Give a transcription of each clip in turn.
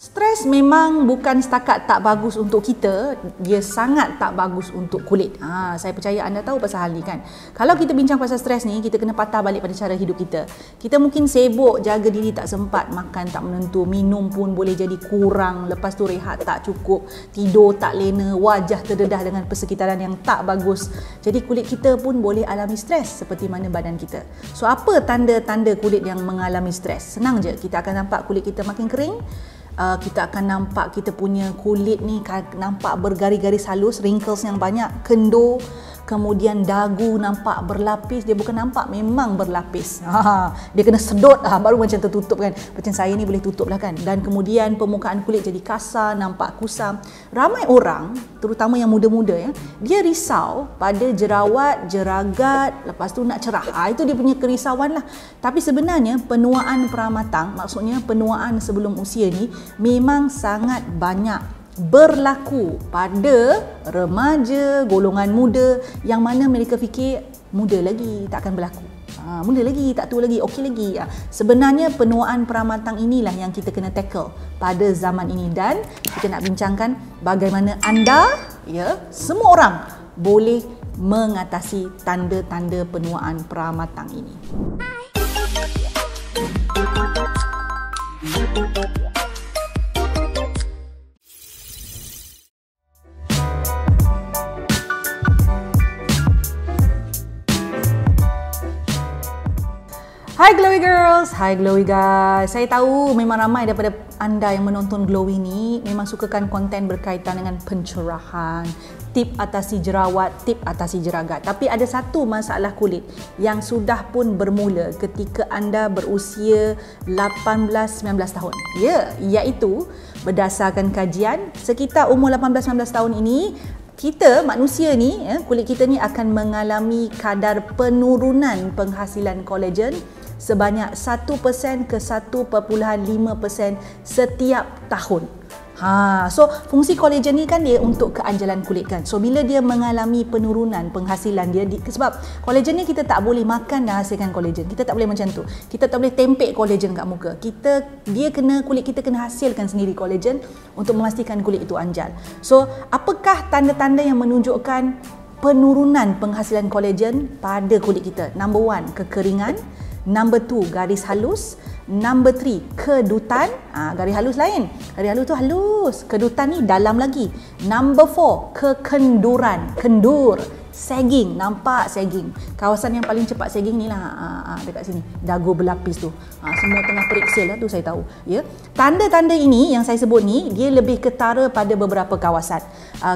Stres memang bukan setakat tak bagus untuk kita, dia sangat tak bagus untuk kulit. Saya percaya anda tahu pasal hal ni kan. Kalau kita bincang pasal stres ni, kita kena patah balik pada cara hidup kita. Kita mungkin sibuk, jaga diri tak sempat, makan tak menentu, minum pun boleh jadi kurang, lepas tu rehat tak cukup, tidur tak lena, wajah terdedah dengan persekitaran yang tak bagus. Jadi kulit kita pun boleh alami stres seperti mana badan kita. So apa tanda-tanda kulit yang mengalami stres? Senang je, kita akan nampak kulit kita makin kering. Kita akan nampak kita punya kulit ni nampak bergaris-garis halus, wrinkles yang banyak, kendur, kemudian dagu nampak berlapis. Dia bukan nampak, memang berlapis. Dia kena sedut baru macam tertutup kan. Macam saya ni boleh tutup lah kan. Dan kemudian permukaan kulit jadi kasar, nampak kusam. Ramai orang, terutama yang muda-muda ya, dia risau pada jerawat, jeragat, lepas tu nak cerah. Itu dia punya kerisauan lah. Tapi sebenarnya penuaan pramatang, maksudnya penuaan sebelum usia ni memang sangat banyak berlaku pada remaja, golongan muda yang mana mereka fikir muda lagi, tak akan berlaku. Muda lagi, tak tua lagi, okey lagi. Sebenarnya penuaan pramatang inilah yang kita kena tackle pada zaman ini, dan kita nak bincangkan bagaimana anda, ya, semua orang boleh mengatasi tanda-tanda penuaan pramatang ini. Hai Glowy Girls, hai Glowy Guys. Saya tahu memang ramai daripada anda yang menonton Glowy ni memang sukakan konten berkaitan dengan pencerahan, tip atasi jerawat, tip atasi jeragat. Tapi ada satu masalah kulit yang sudah pun bermula ketika anda berusia 18-19 tahun. Ya, iaitu berdasarkan kajian sekitar umur 18-19 tahun ini, kita manusia ni, kulit kita ni akan mengalami kadar penurunan penghasilan kolagen sebanyak 1% ke 1.5% setiap tahun. So fungsi kolagen ni kan dia untuk keanjalan kulit kan. So bila dia mengalami penurunan penghasilan dia, sebab kolagen ni kita tak boleh makan dan hasilkan kolagen. Kita tak boleh macam tu. Kita tak boleh tempek kolagen kat muka. Kulit kita kena hasilkan sendiri kolagen untuk memastikan kulit itu anjal. So apakah tanda-tanda yang menunjukkan penurunan penghasilan kolagen pada kulit kita? Number 1, kekeringan. Number 2, garis halus. Number 3, kedutan. Garis halus lain. Garis halus tu halus. Kedutan ni dalam lagi. Number 4, kekenduran. Kendur. Sagging. Nampak sagging. Kawasan yang paling cepat sagging ni lah. Dekat sini. Dagu berlapis tu. Semua tengah periksa lah tu, saya tahu. Ya. Tanda-tanda ini yang saya sebut ni, dia lebih ketara pada beberapa kawasan.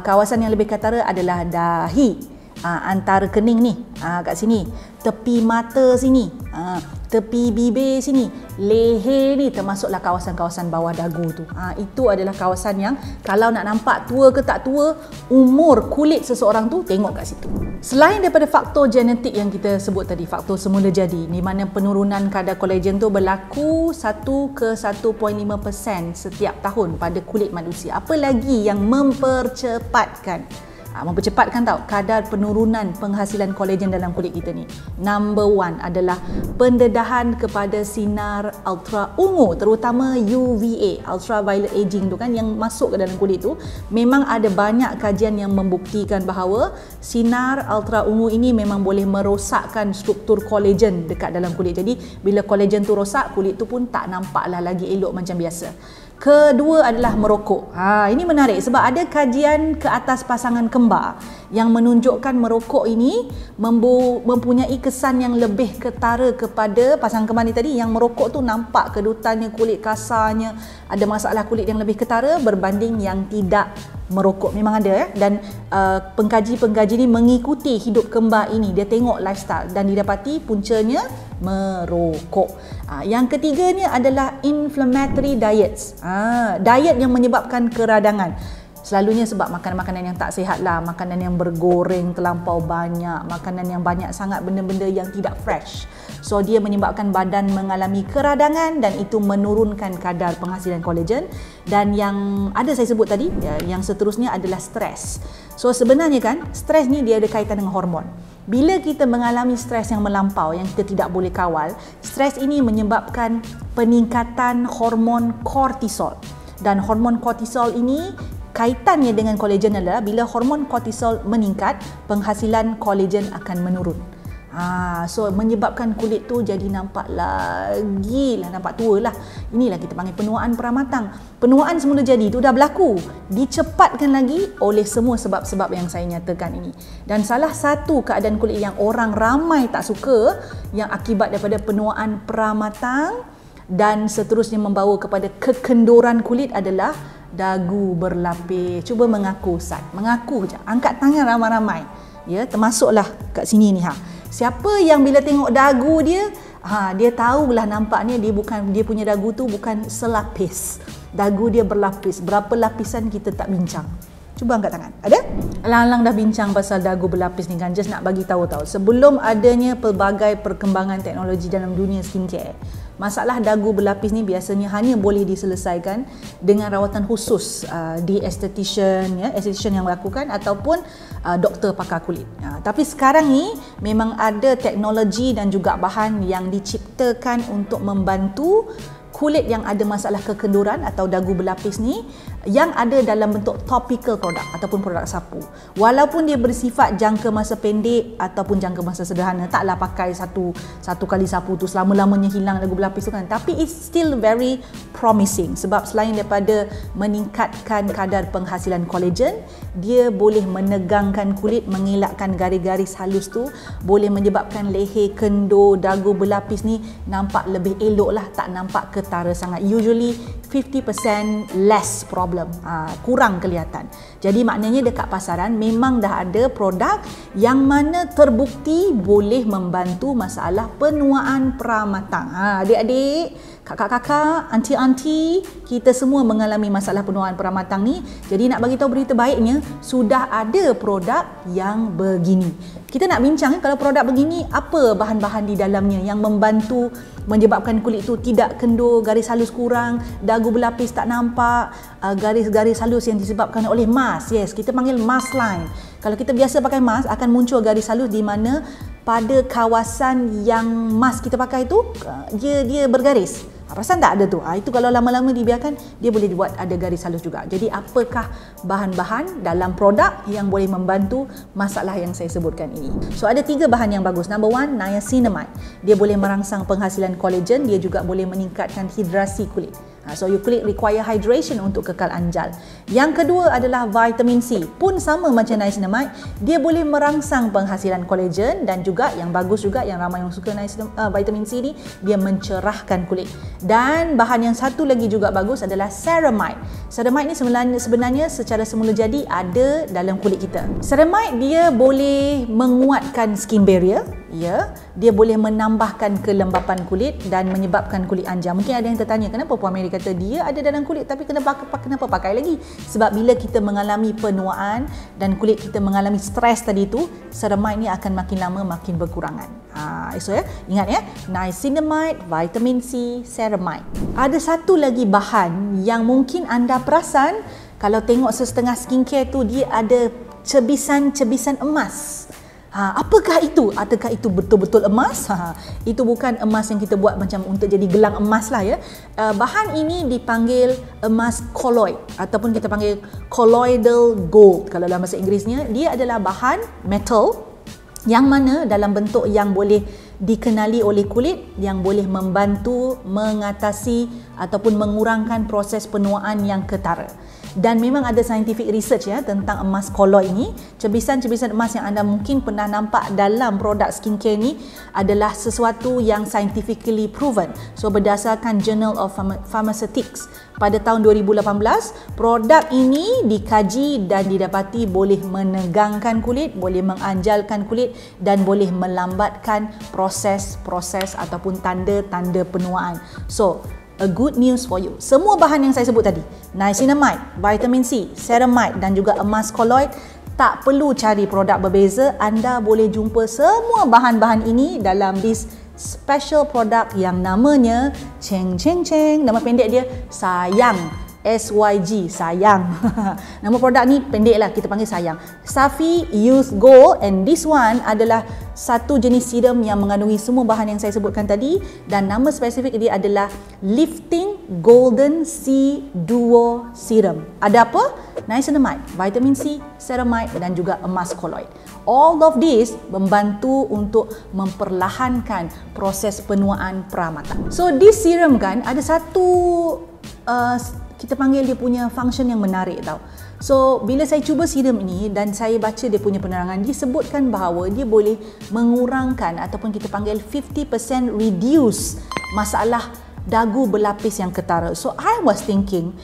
Kawasan yang lebih ketara adalah dahi. Antara kening ni, kat sini, tepi mata sini, tepi bibir sini, leher ni, termasuklah kawasan-kawasan bawah dagu tu. Itu adalah kawasan yang kalau nak nampak tua ke tak tua, umur kulit seseorang tu, tengok kat situ. Selain daripada faktor genetik yang kita sebut tadi, faktor semula jadi, di mana penurunan kadar kolagen tu berlaku 1 ke 1.5% setiap tahun pada kulit manusia. Apa lagi yang mempercepatkan tau kadar penurunan penghasilan kolagen dalam kulit kita ni? Number 1 adalah pendedahan kepada sinar ultra ungu, terutama UVA, ultraviolet aging tu kan, yang masuk ke dalam kulit tu. Memang ada banyak kajian yang membuktikan bahawa sinar ultra ungu ini memang boleh merosakkan struktur kolagen dekat dalam kulit. Jadi bila kolagen tu rosak, kulit tu pun tak nampaklah lagi elok macam biasa. Kedua adalah merokok. Ini menarik sebab ada kajian ke atas pasangan kembar yang menunjukkan merokok ini mempunyai kesan yang lebih ketara kepada pasangan kembar ni tadi. Yang merokok tu nampak kedutannya, kulit kasarnya, ada masalah kulit yang lebih ketara berbanding yang tidak merokok. Memang ada dan pengkaji-pengkaji ni mengikuti hidup kembar ini. Dia tengok lifestyle dan didapati puncanya merokok. Yang ketiganya adalah inflammatory diets. Diet yang menyebabkan keradangan. Selalunya sebab makanan-makanan yang tak sihat lah, makanan yang bergoreng terlampau banyak, makanan yang banyak sangat benda-benda yang tidak fresh. So dia menyebabkan badan mengalami keradangan dan itu menurunkan kadar penghasilan kolagen. Dan yang ada saya sebut tadi, yang seterusnya adalah stres. So sebenarnya kan, stres ni dia ada kaitan dengan hormon. Bila kita mengalami stres yang melampau yang kita tidak boleh kawal, stres ini menyebabkan peningkatan hormon kortisol. Dan hormon kortisol ini kaitannya dengan kolagen adalah bila hormon kortisol meningkat, penghasilan kolagen akan menurun. So menyebabkan kulit tu jadi nampak nampak tua lah. Inilah kita panggil penuaan pramatang. Penuaan semula jadi tu dah berlaku, dicepatkan lagi oleh semua sebab-sebab yang saya nyatakan ini. Dan salah satu keadaan kulit yang orang ramai tak suka yang akibat daripada penuaan pramatang dan seterusnya membawa kepada kekenduran kulit adalah dagu berlapis. Cuba mengaku Ustaz, mengaku je. Angkat tangan ramai-ramai. Ya, termasuklah kat sini ni Siapa yang bila tengok dagu dia, dia tahulah nampaknya dia punya dagu tu bukan selapis. Dagu dia berlapis. Berapa lapisan kita tak bincang. Cuba angkat tangan. Ada? Alang-alang dah bincang pasal dagu berlapis ni kan. Just nak bagi tahu sebelum adanya pelbagai perkembangan teknologi dalam dunia skincare, masalah dagu berlapis ni biasanya hanya boleh diselesaikan dengan rawatan khusus di esthetician yang melakukan ataupun doktor pakar kulit. Tapi sekarang ni memang ada teknologi dan juga bahan yang diciptakan untuk membantu kulit yang ada masalah kekenduran atau dagu berlapis ni yang ada dalam bentuk topical product ataupun produk sapu. Walaupun dia bersifat jangka masa pendek ataupun jangka masa sederhana, taklah pakai satu kali sapu tu selama-lamanya hilang dagu berlapis tu kan. Tapi it's still very promising sebab selain daripada meningkatkan kadar penghasilan kolagen, dia boleh menegangkan kulit, mengelakkan garis-garis halus tu, boleh menyebabkan leher, kendur, dagu berlapis ni nampak lebih elok lah, tak nampak ketara sangat. Usually 50% less problem, kurang kelihatan. Jadi maknanya dekat pasaran memang dah ada produk yang mana terbukti boleh membantu masalah penuaan pramatang. Adik-adik, kakak-kakak, anti-anti, kita semua mengalami masalah penuaan pramatang ni. Jadi nak bagi tahu berita baiknya, sudah ada produk yang begini. Kita nak bincang kalau produk begini, apa bahan-bahan di dalamnya yang membantu menyebabkan kulit tu tidak kendur, garis halus kurang, dagu berlapis tak nampak, garis-garis halus yang disebabkan oleh mask. Yes, kita panggil mask line. Kalau kita biasa pakai mask, akan muncul garis halus di mana pada kawasan yang mask kita pakai tu dia bergaris. Perasan tak ada tu? Itu kalau lama-lama dibiarkan, dia boleh buat ada garis halus juga. Jadi apakah bahan-bahan dalam produk yang boleh membantu masalah yang saya sebutkan ini? So ada 3 bahan yang bagus. Number 1, niacinamide. Dia boleh merangsang penghasilan kolagen, dia juga boleh meningkatkan hidrasi kulit. So your kulit require hydration untuk kekal anjal. Yang kedua adalah vitamin C. Pun sama macam niacinamide, dia boleh merangsang penghasilan kolagen dan juga yang bagus juga, yang ramai yang suka vitamin C ni, dia mencerahkan kulit. Dan bahan yang satu lagi juga bagus adalah ceramide. Ceramide ni sebenarnya secara semula jadi ada dalam kulit kita. Ceramide dia boleh menguatkan skin barrier, dia boleh menambahkan kelembapan kulit dan menyebabkan kulit anjal. Mungkin ada yang tertanya, kenapa Puan Mary kata dia ada dalam kulit tapi kenapa pakai lagi? Sebab bila kita mengalami penuaan dan kulit kita mengalami stres tadi tu, ceramide ni akan makin lama makin berkurangan. Ingat niacinamide, vitamin C, ceramide. Ada satu lagi bahan yang mungkin anda perasan kalau tengok setengah skincare tu, dia ada cebisan-cebisan emas. Apakah itu? Adakah itu betul-betul emas? Itu bukan emas yang kita buat macam untuk jadi gelang emas lah ya. Bahan ini dipanggil emas colloid ataupun kita panggil colloidal gold. Kalau dalam bahasa Inggerisnya, dia adalah bahan metal yang mana dalam bentuk yang boleh dikenali oleh kulit, yang boleh membantu mengatasi ataupun mengurangkan proses penuaan yang ketara. Dan memang ada scientific research tentang emas colloid ini. Cebisan-cebisan emas yang anda mungkin pernah nampak dalam produk skincare ni adalah sesuatu yang scientifically proven. So berdasarkan Journal of Pharmaceutics pada tahun 2018, produk ini dikaji dan didapati boleh menegangkan kulit, boleh menganjalkan kulit dan boleh melambatkan proses-proses ataupun tanda-tanda penuaan. So a good news for you. Semua bahan yang saya sebut tadi, niacinamide, vitamin C, ceramide dan juga emas colloid, tak perlu cari produk berbeza. Anda boleh jumpa semua bahan-bahan ini dalam this special product yang namanya nama pendek dia sayang SYG, sayang. Nama produk ni pendek lah, kita panggil sayang. Safi Youth Gold, and this one adalah satu jenis serum yang mengandungi semua bahan yang saya sebutkan tadi, dan nama spesifik dia adalah Lifting Golden C Duo Serum. Ada apa? Niacinamide, vitamin C, ceramide dan juga emas koloid. All of this membantu untuk memperlahankan proses penuaan peramata. So this serum kan ada satu kita panggil dia punya function yang menarik tau. So bila saya cuba serum ini dan saya baca dia punya penerangan, dia sebutkan bahawa dia boleh mengurangkan ataupun kita panggil 50% reduce masalah dagu berlapis yang ketara. So I was thinking,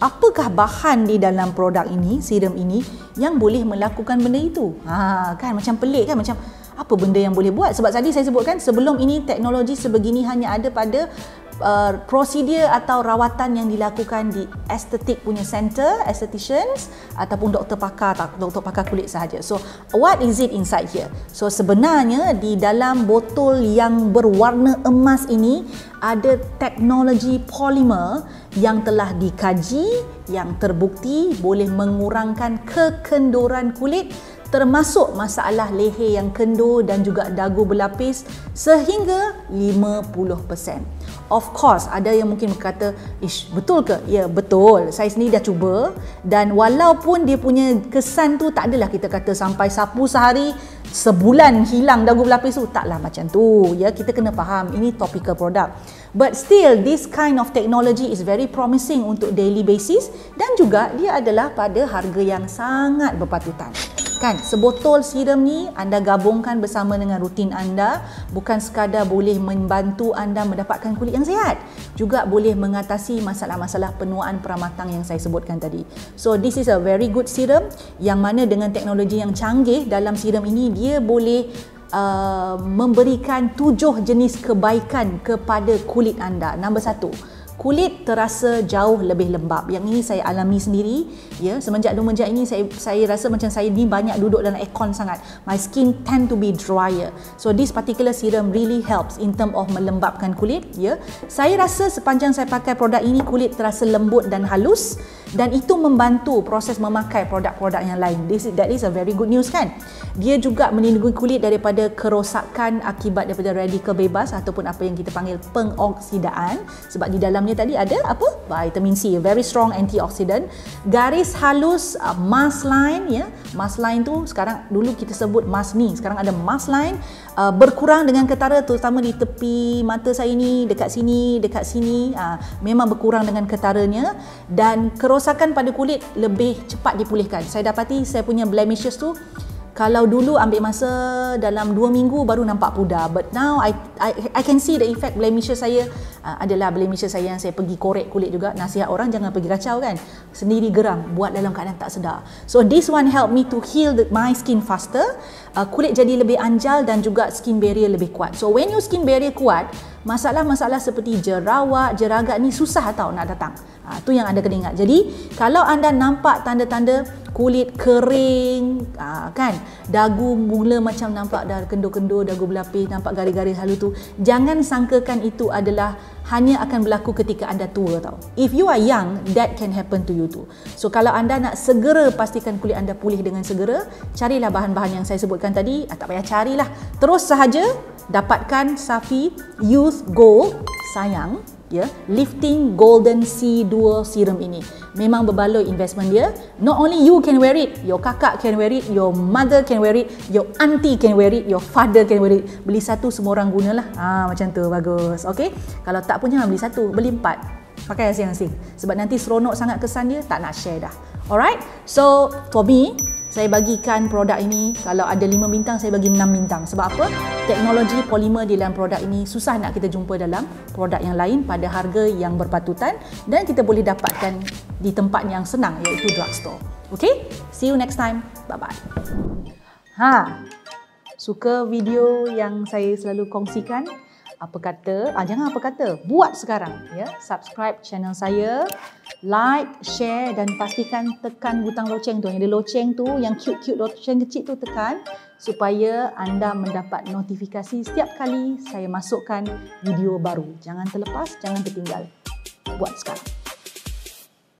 apakah bahan di dalam produk ini, serum ini yang boleh melakukan benda itu? Kan macam pelik kan, macam apa benda yang boleh buat? Sebab tadi saya sebutkan sebelum ini teknologi sebegini hanya ada pada prosedur atau rawatan yang dilakukan di estetik punya center, estheticians ataupun doktor pakar kulit sahaja. So what is it inside here? So sebenarnya di dalam botol yang berwarna emas ini ada teknologi polimer yang telah dikaji, yang terbukti boleh mengurangkan kekenduran kulit, termasuk masalah leher yang kendur dan juga dagu berlapis sehingga 50%. Of course, ada yang mungkin berkata, betul ke? Ya, betul. Saya sendiri dah cuba, dan walaupun dia punya kesan tu tak adalah kita kata sampai sapu sehari sebulan hilang dagu berlapis tu, taklah macam tu. Ya, kita kena faham ini topical product. But still, this kind of technology is very promising untuk daily basis, dan juga dia adalah pada harga yang sangat berpatutan. Kan, sebotol serum ni anda gabungkan bersama dengan rutin anda, bukan sekadar boleh membantu anda mendapatkan kulit yang sihat, juga boleh mengatasi masalah-masalah penuaan peramatang yang saya sebutkan tadi. So this is a very good serum yang mana dengan teknologi yang canggih dalam serum ini, dia boleh memberikan 7 jenis kebaikan kepada kulit anda. Nombor 1, kulit terasa jauh lebih lembap. Yang ini saya alami sendiri, ya. Semenjak ini saya rasa macam saya ni banyak duduk dalam aircon sangat. My skin tend to be drier. So this particular serum really helps in term of melembapkan kulit, ya. Saya rasa sepanjang saya pakai produk ini, kulit terasa lembut dan halus, dan itu membantu proses memakai produk-produk yang lain. That is a very good news kan. Dia juga melindungi kulit daripada kerosakan akibat daripada radikal bebas ataupun apa yang kita panggil pengoksidaan, sebab di dalamnya tadi ada apa? Vitamin C, very strong antioxidant. Garis halus, mask line, ya. Mask line tu sekarang, dulu kita sebut mask ni, sekarang ada mask line, berkurang dengan ketara, terutama di tepi mata saya ni, dekat sini, memang berkurang dengan ketaranya, dan kerosakan pada kulit lebih cepat dipulihkan. Saya dapati saya punya blemishes tu, kalau dulu ambil masa dalam 2 minggu baru nampak pudar, but now I can see the effect blemishes saya. Adalah blemishes saya yang saya pergi korek kulit juga. Nasihat orang jangan pergi kacau kan, sendiri geram, buat dalam keadaan tak sedar. So this one help me to heal my skin faster. Kulit jadi lebih anjal dan juga skin barrier lebih kuat. So when your skin barrier kuat, masalah-masalah seperti jerawat, jeragat ni susah tau nak datang. Tu yang anda kena ingat. Jadi kalau anda nampak tanda-tanda kulit kering, kan, dagu mula macam nampak dah kendur-kendur, dagu berlapis, nampak garis-garis halus tu, jangan sangkakan itu adalah hanya akan berlaku ketika anda tua tau. If you are young, that can happen to you too. So kalau anda nak segera pastikan kulit anda pulih dengan segera, carilah bahan-bahan yang saya sebutkan tadi. Tak payah carilah, terus sahaja dapatkan Safi Youth Gold sayang, ya, Lifting Golden C Duo Serum ini. Memang berbaloi investment dia. Not only you can wear it, your kakak can wear it, your mother can wear it, your auntie can wear it, your father can wear it. Beli satu semua orang gunalah. Macam tu, bagus. Okey. Kalau tak pun jangan beli satu, beli 4. Pakai masing-masing. Sebab nanti seronok sangat kesan dia, tak nak share dah. Alright? So, for me, saya bagikan produk ini, kalau ada 5 bintang, saya bagi 6 bintang. Sebab apa? Teknologi polimer di dalam produk ini susah nak kita jumpa dalam produk yang lain pada harga yang berpatutan, dan kita boleh dapatkan di tempat yang senang, iaitu drugstore. Okay? See you next time. Bye-bye. Suka video yang saya selalu kongsikan? Apa kata? Jangan apa kata, buat sekarang, ya. Subscribe channel saya, like, share, dan pastikan tekan butang loceng tu. Yang ada loceng tu, yang cute-cute loceng kecil tu, tekan supaya anda mendapat notifikasi setiap kali saya masukkan video baru. Jangan terlepas, jangan tertinggal. Buat sekarang.